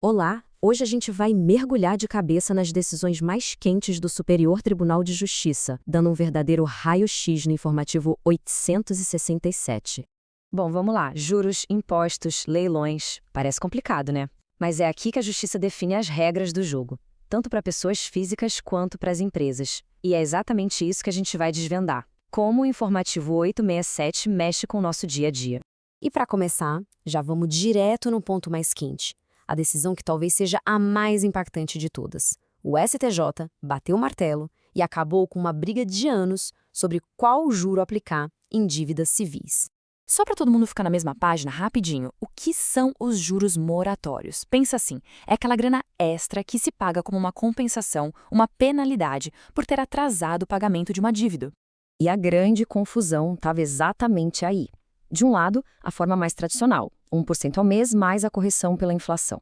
Olá! Hoje a gente vai mergulhar de cabeça nas decisões mais quentes do Superior Tribunal de Justiça, dando um verdadeiro raio-x no informativo 867. Bom, vamos lá. Juros, impostos, leilões. Parece complicado, né? Mas é aqui que a justiça define as regras do jogo, tanto para pessoas físicas quanto para as empresas. E é exatamente isso que a gente vai desvendar. Como o informativo 867 mexe com o nosso dia a dia. E para começar, já vamos direto no ponto mais quente. A decisão que talvez seja a mais impactante de todas. O STJ bateu o martelo e acabou com uma briga de anos sobre qual juro aplicar em dívidas civis. Só para todo mundo ficar na mesma página, rapidinho, o que são os juros moratórios? Pensa assim, é aquela grana extra que se paga como uma compensação, uma penalidade, por ter atrasado o pagamento de uma dívida. E a grande confusão estava exatamente aí. De um lado, a forma mais tradicional, 1% ao mês mais a correção pela inflação.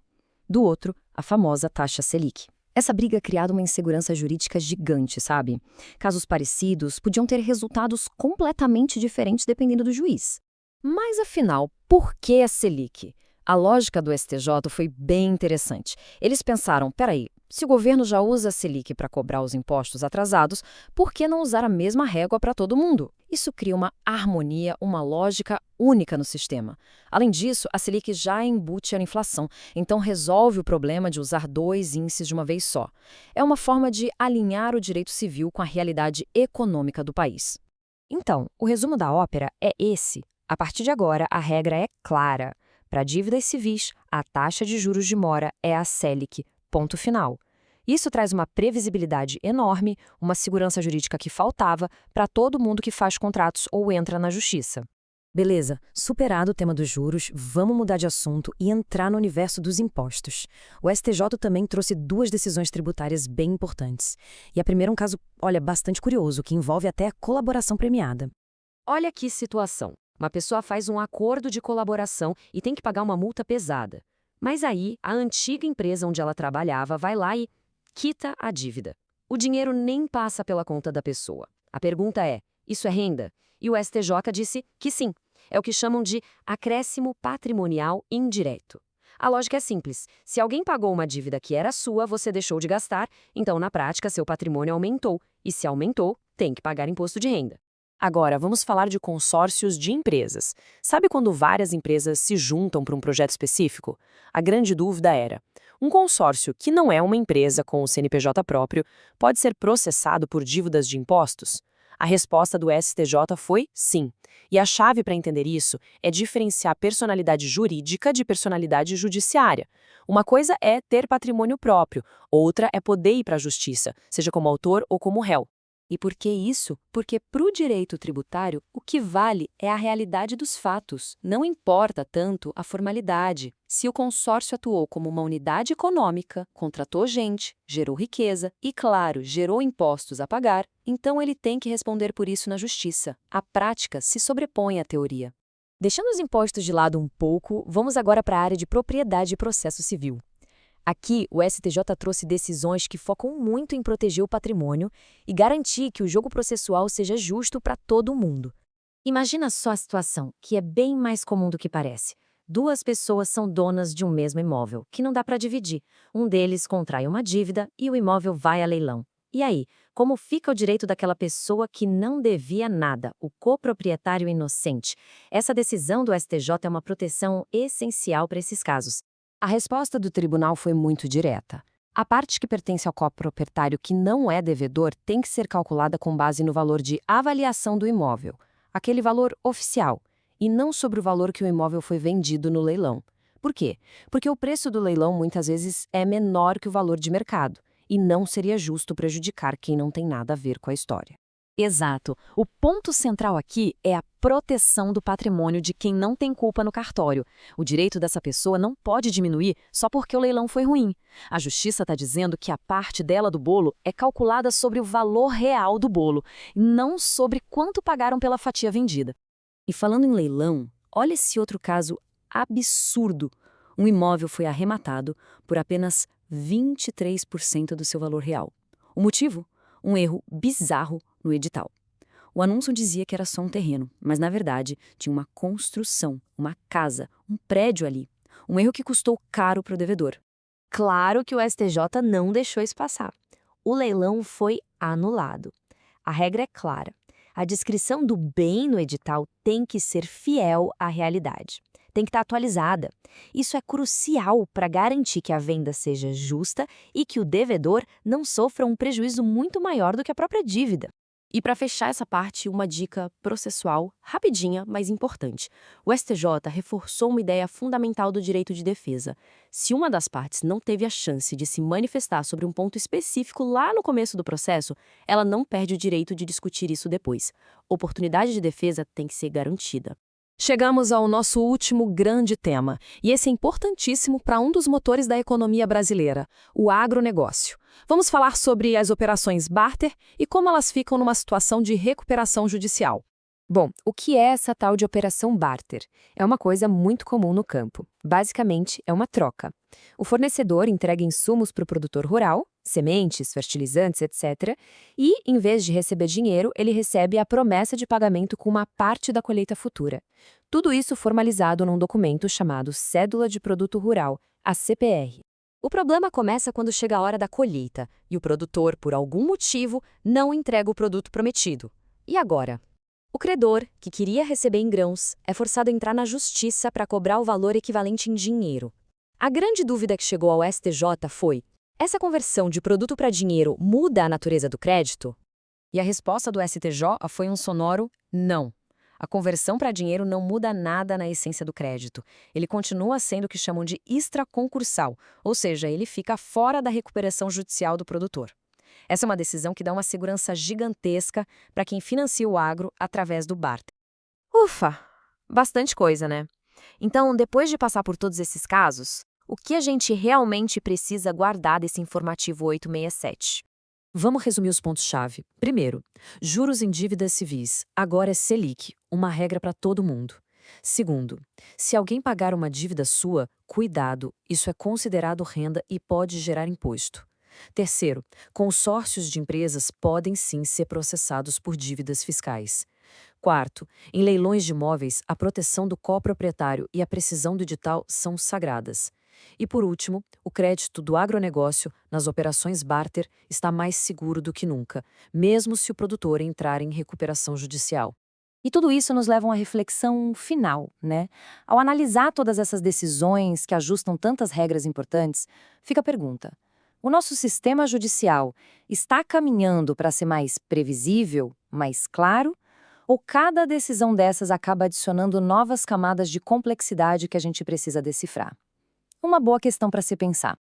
Do outro, a famosa taxa Selic. Essa briga criava uma insegurança jurídica gigante, sabe? Casos parecidos podiam ter resultados completamente diferentes dependendo do juiz. Mas afinal, por que a Selic? A lógica do STJ foi bem interessante. Eles pensaram, peraí, se o governo já usa a Selic para cobrar os impostos atrasados, por que não usar a mesma régua para todo mundo? Isso cria uma harmonia, uma lógica única no sistema. Além disso, a Selic já embute a inflação, então resolve o problema de usar dois índices de uma vez só. É uma forma de alinhar o direito civil com a realidade econômica do país. Então, o resumo da ópera é esse. A partir de agora, a regra é clara. Para dívidas civis, a taxa de juros de mora é a Selic, ponto final. Isso traz uma previsibilidade enorme, uma segurança jurídica que faltava para todo mundo que faz contratos ou entra na justiça. Beleza, superado o tema dos juros, vamos mudar de assunto e entrar no universo dos impostos. O STJ também trouxe duas decisões tributárias bem importantes. E a primeira é um caso, bastante curioso, que envolve até a colaboração premiada. Olha que situação. Uma pessoa faz um acordo de colaboração e tem que pagar uma multa pesada. Mas aí, a antiga empresa onde ela trabalhava vai lá e quita a dívida. O dinheiro nem passa pela conta da pessoa. A pergunta é, isso é renda? E o STJ disse que sim. É o que chamam de acréscimo patrimonial indireto. A lógica é simples. Se alguém pagou uma dívida que era sua, você deixou de gastar, então, na prática, seu patrimônio aumentou. E se aumentou, tem que pagar imposto de renda. Agora, vamos falar de consórcios de empresas. Sabe quando várias empresas se juntam para um projeto específico? A grande dúvida era: um consórcio que não é uma empresa com o CNPJ próprio pode ser processado por dívidas de impostos? A resposta do STJ foi sim. E a chave para entender isso é diferenciar personalidade jurídica de personalidade judiciária. Uma coisa é ter patrimônio próprio, outra é poder ir para a justiça, seja como autor ou como réu. E por que isso? Porque para o direito tributário, o que vale é a realidade dos fatos. Não importa tanto a formalidade. Se o consórcio atuou como uma unidade econômica, contratou gente, gerou riqueza e, claro, gerou impostos a pagar, então ele tem que responder por isso na justiça. A prática se sobrepõe à teoria. Deixando os impostos de lado um pouco, vamos agora para a área de propriedade e processo civil. Aqui, o STJ trouxe decisões que focam muito em proteger o patrimônio e garantir que o jogo processual seja justo para todo mundo. Imagina só a situação, que é bem mais comum do que parece. Duas pessoas são donas de um mesmo imóvel, que não dá para dividir. Um deles contrai uma dívida e o imóvel vai a leilão. E aí, como fica o direito daquela pessoa que não devia nada, o coproprietário inocente? Essa decisão do STJ é uma proteção essencial para esses casos. A resposta do tribunal foi muito direta. A parte que pertence ao coproprietário que não é devedor tem que ser calculada com base no valor de avaliação do imóvel, aquele valor oficial, e não sobre o valor que o imóvel foi vendido no leilão. Por quê? Porque o preço do leilão muitas vezes é menor que o valor de mercado, e não seria justo prejudicar quem não tem nada a ver com a história. Exato. O ponto central aqui é a proteção do patrimônio de quem não tem culpa no cartório. O direito dessa pessoa não pode diminuir só porque o leilão foi ruim. A justiça está dizendo que a parte dela do bolo é calculada sobre o valor real do bolo, não sobre quanto pagaram pela fatia vendida. E falando em leilão, olha esse outro caso absurdo. Um imóvel foi arrematado por apenas 23% do seu valor real. O motivo? Um erro bizarro no edital. O anúncio dizia que era só um terreno, mas na verdade tinha uma construção, uma casa, um prédio ali. Um erro que custou caro para o devedor. Claro que o STJ não deixou isso passar. O leilão foi anulado. A regra é clara. A descrição do bem no edital tem que ser fiel à realidade. Tem que estar atualizada. Isso é crucial para garantir que a venda seja justa e que o devedor não sofra um prejuízo muito maior do que a própria dívida. E para fechar essa parte, uma dica processual, rapidinha, mas importante. O STJ reforçou uma ideia fundamental do direito de defesa. Se uma das partes não teve a chance de se manifestar sobre um ponto específico lá no começo do processo, ela não perde o direito de discutir isso depois. Oportunidade de defesa tem que ser garantida. Chegamos ao nosso último grande tema, e esse é importantíssimo para um dos motores da economia brasileira, o agronegócio. Vamos falar sobre as operações barter e como elas ficam numa situação de recuperação judicial. Bom, o que é essa tal de operação barter? É uma coisa muito comum no campo. Basicamente, é uma troca. O fornecedor entrega insumos para o produtor rural, sementes, fertilizantes, etc. E, em vez de receber dinheiro, ele recebe a promessa de pagamento com uma parte da colheita futura. Tudo isso formalizado num documento chamado Cédula de Produto Rural, a CPR. O problema começa quando chega a hora da colheita e o produtor, por algum motivo, não entrega o produto prometido. E agora? O credor, que queria receber em grãos, é forçado a entrar na justiça para cobrar o valor equivalente em dinheiro. A grande dúvida que chegou ao STJ foi: essa conversão de produto para dinheiro muda a natureza do crédito? E a resposta do STJ foi um sonoro não. A conversão para dinheiro não muda nada na essência do crédito. Ele continua sendo o que chamam de extraconcursal, ou seja, ele fica fora da recuperação judicial do produtor. Essa é uma decisão que dá uma segurança gigantesca para quem financia o agro através do barter. Ufa! Bastante coisa, né? Então, depois de passar por todos esses casos, o que a gente realmente precisa guardar desse informativo 867? Vamos resumir os pontos-chave. Primeiro, juros em dívidas civis. Agora é Selic, uma regra para todo mundo. Segundo, se alguém pagar uma dívida sua, cuidado, isso é considerado renda e pode gerar imposto. Terceiro, consórcios de empresas podem sim ser processados por dívidas fiscais. Quarto, em leilões de imóveis, a proteção do coproprietário e a precisão do edital são sagradas. E por último, o crédito do agronegócio nas operações barter está mais seguro do que nunca, mesmo se o produtor entrar em recuperação judicial. E tudo isso nos leva a uma reflexão final, né? Ao analisar todas essas decisões que ajustam tantas regras importantes, fica a pergunta: o nosso sistema judicial está caminhando para ser mais previsível, mais claro? Ou cada decisão dessas acaba adicionando novas camadas de complexidade que a gente precisa decifrar? Uma boa questão para se pensar.